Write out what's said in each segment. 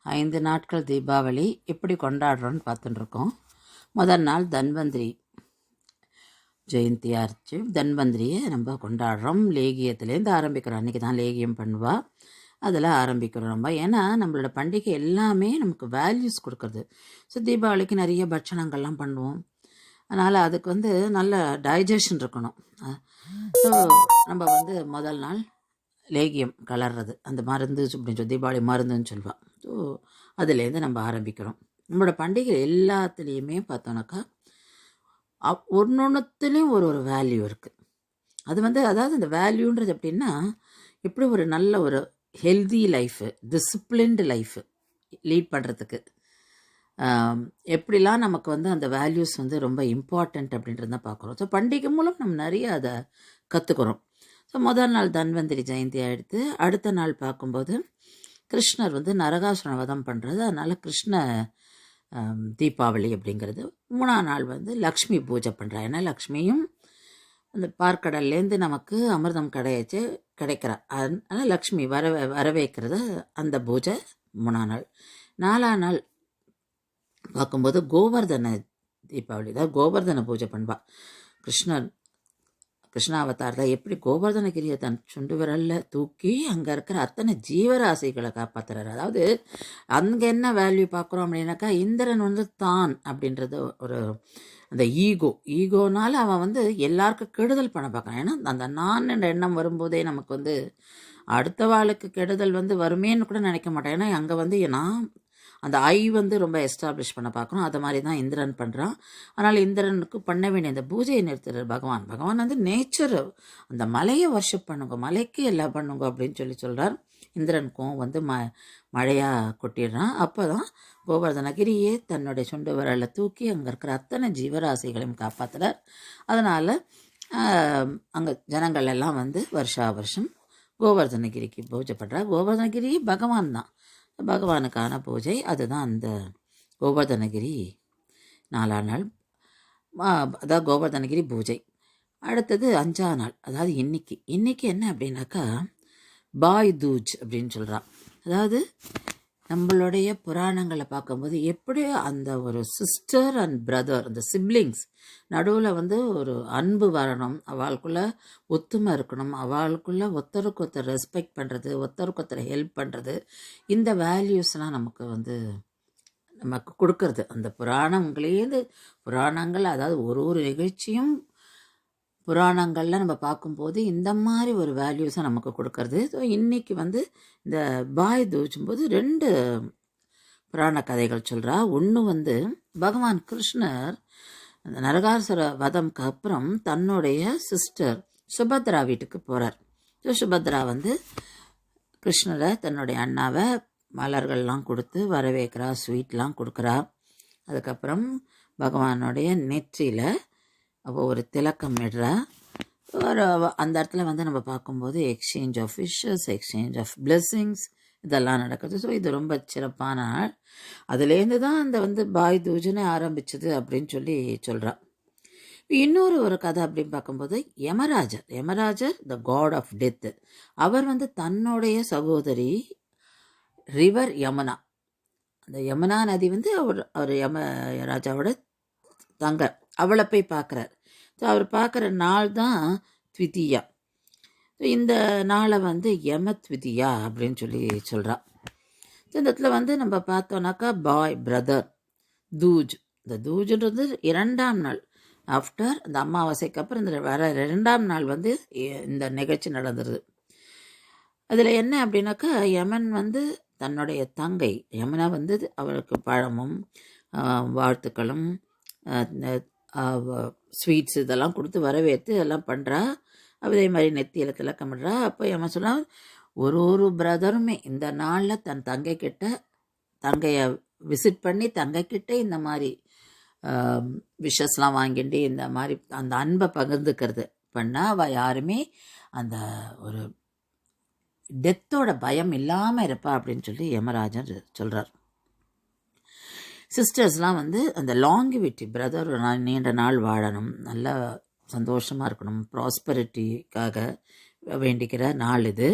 5 நாட்கள் தீபாவளி எப்படி கொண்டாடுறோன்னு பார்த்துட்டு இருக்கோம். முதல் நாள் தன்வந்திரி ஜெயந்தி ஆச்சு. தன்வந்திரியை நம்ம கொண்டாடுறோம். லேகியத்துலேருந்து ஆரம்பிக்கிறோம். அன்றைக்கி தான் லேகியம் பண்ணுவா. அதில் ஆரம்பிக்கிறோம் நம்ம. ஏன்னா நம்மளோட பண்டிகை எல்லாமே நமக்கு வேல்யூஸ் கொடுக்குறது. ஸோ தீபாவளிக்கு நிறைய பட்சணங்கள்லாம் பண்ணுவோம். அதனால் அதுக்கு நல்ல டைஜஷன் இருக்கணும். ஸோ நம்ம முதல் நாள் லேகியம் கலர்றது, அந்த மருந்து அப்படின்னு சொல்லி தீபாவளி மருந்துன்னு சொல்லுவாள். ஸோ அதுலேருந்து நம்ம ஆரம்பிக்கிறோம். நம்மளோட பண்டிகை எல்லாத்துலேயுமே பார்த்தோன்னாக்கா ஒன்னொன்றுத்துலேயும் ஒரு ஒரு வேல்யூ இருக்குது. அது அதாவது இந்த வேல்யூன்றது எப்படின்னா, எப்படி ஒரு நல்ல ஒரு healthy life, disciplined life lead பண்ணுறதுக்கு எப்படிலாம் நமக்கு அந்த வேல்யூஸ் ரொம்ப இம்பார்ட்டண்ட் அப்படின்றத பார்க்குறோம். ஸோ பண்டிகை மூலம் நம்ம நிறைய அதை கற்றுக்குறோம். ஸோ முதல் நாள் தன்வந்திரி ஜெயந்தி ஆகிடுத்து. அடுத்த நாள் பார்க்கும்போது கிருஷ்ணர் நரகாசுரனை வதம் பண்ணுறது. அதனால் கிருஷ்ண தீபாவளி அப்படிங்கிறது. 3ஆம் நாள் லக்ஷ்மி பூஜை பண்ணுறா. ஏன்னா லக்ஷ்மியும் அந்த பார்க்கடல்லேருந்து நமக்கு அமிர்தம் கிடைக்கிறா. அதனால் லக்ஷ்மி வரவேற்கிறது அந்த பூஜை 3ஆம் நாள். 4ஆம் நாள் பார்க்கும்போது கோவர்தன தீபாவளி தான். கோவர்தன பூஜை பண்ணுவா. கிருஷ்ணாவதாரத்தில் எப்படி கோவர்தனகிரியை தன் சுண்டு விரலில் தூக்கி அங்கே இருக்கிற அத்தனை ஜீவராசிகளை காப்பாற்றுறாரு. அதாவது அங்கே என்ன வேல்யூ பார்க்குறோம் அப்படின்னாக்கா, இந்திரன் தான் அப்படின்றது ஒரு அந்த ஈகோனால அவன் எல்லாருக்கும் கெடுதல் பண்ண பார்க்குறான். ஏன்னா அந்த நான் என்ற எண்ணம் வரும்போதே நமக்கு அடுத்த வாழ்க்கை கெடுதல் வருமேன்னு கூட நினைக்க மாட்டேன். ஏன்னா அங்கே நான் அந்த ரொம்ப எஸ்டாப்ளிஷ் பண்ண பார்க்கணும். அதை மாதிரி தான் இந்திரன் பண்ணுறான். அதனால் இந்திரனுக்கு பண்ண வேண்டிய அந்த பூஜையை நிறுத்துறார் பகவான். நேச்சர், அந்த மலையை வர்ஷிப் பண்ணுங்க, மலைக்கு எல்லாம் பண்ணுங்க அப்படின்னு சொல்கிறார். இந்திரனுக்கும் மழையாக கொட்டிடுறான். அப்போ தான் கோவர்தனகிரியே தன்னுடைய சுண்டு விரலை தூக்கி அங்கே இருக்கிற அத்தனை ஜீவராசிகளையும் காப்பாற்றுறார். அதனால் அங்கே ஜனங்கள் எல்லாம் வருஷா வருஷம் கோவர்தனகிரிக்கு பூஜை பண்ணுறார். கோவர்தனகிரி பகவான் தான், பகவானுக்கான பூஜை. அதுதான் அந்த கோவர்தனகிரி 4ஆம் நாள், அதாவது கோவர்தனகிரி பூஜை. அடுத்தது 5ஆம் நாள், அதாவது இன்னைக்கு என்ன அப்படின்னாக்கா பாய் தூஜ் அப்படின்னு சொல்கிறான். அதாவது நம்மளுடைய புராணங்களை பார்க்கும்போது எப்படி அந்த ஒரு சிஸ்டர் அண்ட் பிரதர், அந்த சிப்ளிங்ஸ் நடுவில் ஒரு அன்பு வரணும், அவளுக்குள்ள ஒத்துமை இருக்கணும், அவளுக்குள்ள ஒருத்தருக்கு ஒருத்தர் ரெஸ்பெக்ட் பண்ணுறது, ஒருத்தருக்கு ஒருத்தர் ஹெல்ப் பண்ணுறது, இந்த வேல்யூஸ்லாம் நமக்கு கொடுக்கறது அந்த புராணங்கள். அதாவது ஒரு நிகழ்ச்சியும் புராணங்களில் நம்ம பார்க்கும்போது இந்த மாதிரி ஒரு வேல்யூஸை நமக்கு கொடுக்கறது. ஸோ இன்றைக்கி இந்த பாய் தூச்சும்போது 2 புராண கதைகள் சொல்கிறா. ஒன்று பகவான் கிருஷ்ணர் அந்த நரகாசுர வதம்க்கு அப்புறம் தன்னுடைய சிஸ்டர் சுபத்ரா வீட்டுக்கு போகிறார். ஸோ சுபத்ரா கிருஷ்ணரை, தன்னுடைய அண்ணாவை மலர்கள்லாம் கொடுத்து வரவேற்கிறா, ஸ்வீட்லாம் கொடுக்குறா. அதுக்கப்புறம் பகவானுடைய நெற்றியில் அவள் ஒரு திலக்கம் இடுறா. அந்த இடத்துல நம்ம பார்க்கும்போது exchange of wishes, exchange of blessings இதெல்லாம் நடக்குது. ஸோ இது ரொம்ப சிறப்பான நாள். அதுலேருந்து தான் அந்த பாய் தூஜனை ஆரம்பிச்சது அப்படின்னு சொல்கிறா. இன்னொரு ஒரு கதை அப்படின்னு பார்க்கும்போது யமராஜர் த காட் ஆஃப் டெத். அவர் தன்னுடைய சகோதரி ரிவர் யமுனா, அந்த யமுனா நதி அவர் யமராஜாவோட தங்க, அவளை போய் பார்க்குறார். ஸோ அவர் பார்க்குற நாள் தான் த்விதியா. ஸோ இந்த நாளை யமத்விதியா அப்படின்னு சொல்கிறா. ஸோ இந்த இடத்துல நம்ம பார்த்தோன்னாக்கா பாய் பிரதர் தூஜ். இந்த தூஜுன்றது 2ஆம் நாள் ஆஃப்டர் அந்த அமாவாசைக்கு அப்புறம் இந்த வர 2ஆம் நாள் இந்த நிகழ்ச்சி நடந்துருது. அதில் என்ன அப்படின்னாக்கா, யமன் தன்னுடைய தங்கை யமுனா அவளுக்கு பழமும் வாழ்த்துக்களும் ஸ்வீட்ஸ் இதெல்லாம் கொடுத்து வரவேற்று எல்லாம் பண்ணுறா. அதே மாதிரி நெத்தியில் திலக்கம் பண்ணுறா. அப்போ யமன் சொன்னா, ஒரு பிரதருமே இந்த நாளில் தன் தங்கையை விசிட் பண்ணி தங்கைக்கிட்ட இந்த மாதிரி விஷஸ்லாம் வாங்கிட்டு இந்த மாதிரி அந்த அன்பை பகிர்ந்துக்கிறது பண்ணால் அவள் யாருமே அந்த ஒரு டெத்தோட பயம் இல்லாமல் இருப்பா அப்படின்னு யமராஜன் சொல்கிறார். சிஸ்டர்ஸ்லாம் அந்த லாங்கிவிட்டி, பிரதர் நீண்ட நாள் வாழணும், நல்லா சந்தோஷமாக இருக்கணும், ப்ராஸ்பரிட்டிக்காக வேண்டிக்கிற நாள் இது.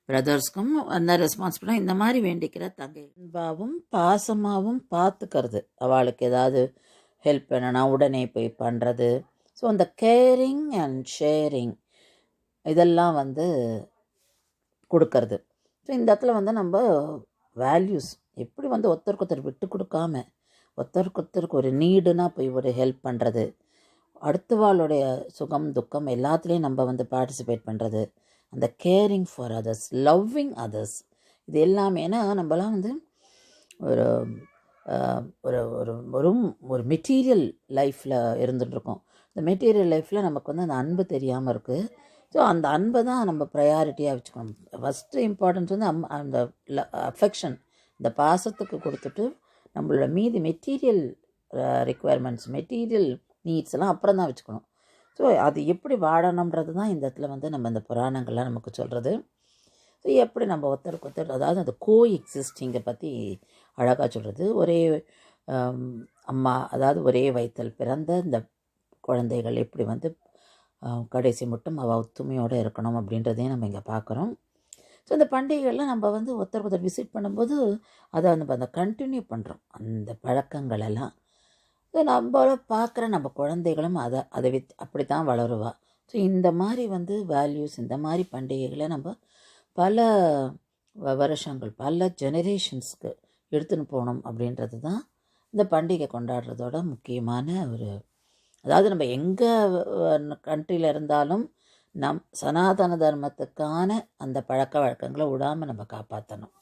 பிரதர்ஸ்க்கும் அந்த ரெஸ்பான்சிபிளாக இந்த மாதிரி வேண்டிக்கிற தங்கை அன்பாவும் பாசமாகவும் பார்த்துக்கிறது. அவளுக்கு ஏதாவது ஹெல்ப் பண்ணனா உடனே போய் பண்ணுறது. ஸோ அந்த கேரிங் அண்ட் ஷேரிங் இதெல்லாம் வந்து கொடுக்கறது. ஸோ இந்த இடத்துல வந்து நம்ம வேல்யூஸ் எப்படி வந்து ஒருத்தருக்கு விட்டு கொடுக்காம ஒருத்தருக்கு ஒரு நீடுனா போய் ஒரு ஹெல்ப் பண்ணுறது, அடுத்தவாளுடைய சுகம் துக்கம் எல்லாத்துலேயும் நம்ம வந்து பார்ட்டிசிபேட் பண்ணுறது, அந்த carrying for others, loving others, இது எல்லாமே. ஏன்னா நம்மலாம் வந்து ஒரு ஒரு ஒரு ஒரு ஒரு மெட்டீரியல் லைஃப்பில் இருந்துகிட்ருக்கோம். இந்த மெட்டீரியல் லைஃப்பில் நமக்கு வந்து அந்த அன்பு தெரியாமல் இருக்குது. ஸோ அந்த அன்பை தான் நம்ம ப்ரையாரிட்டியாக வச்சுக்கணும். ஃபஸ்ட்டு இம்பார்ட்டன்ஸ் வந்து அந்த அஃபெக்ஷன், இந்த பாசத்துக்கு கொடுத்துட்டு நம்மளோட மீதி மெட்டீரியல் ரெக்குவயர்மெண்ட்ஸ், மெட்டீரியல் நீட்ஸ் எல்லாம் அப்புறம் தான் வச்சுக்கணும். ஸோ அது எப்படி வாழணுன்றது தான் இந்த இடத்துல வந்து நம்ம இந்த புராணங்கள்லாம் நமக்கு சொல்கிறது. ஸோ எப்படி நம்ம ஒருத்தருக்கு அதாவது அந்த கோ எக்ஸிஸ்டிங்கை பற்றி அழகாக சொல்கிறது. ஒரே அம்மா, அதாவது ஒரே வயிற்றில் பிறந்த இந்த குழந்தைகள் எப்படி வந்து கடைசி மட்டும் அவள் ஒத்துமையோடு இருக்கணும் அப்படின்றதையும் நம்ம இங்கே பார்க்குறோம். ஸோ இந்த பண்டிகைகளில் நம்ம வந்து ஒருத்தர் விசிட் பண்ணும்போது அதை நம்ம அந்த கண்டினியூ பண்ணுறோம் அந்த பழக்கங்களெல்லாம். ஸோ நம்மள பார்க்குற நம்ம குழந்தைகளும் அதை அப்படி தான் வளருவா. ஸோ இந்த மாதிரி வந்து வேல்யூஸ், இந்த மாதிரி பண்டிகைகளை நம்ம பல வருஷங்கள், பல ஜெனரேஷன்ஸ்க்கு எடுத்துன்னு போகணும் அப்படின்றது தான் இந்த பண்டிகை கொண்டாடுறதோட முக்கியமான ஒரு, அதாவது நம்ம எங்கே கண்ட்ரியில் இருந்தாலும் சனாதன தர்மத்துக்கான அந்த பழக்க வழக்கங்களை விடாமல் நம்ம காப்பாற்றணும்.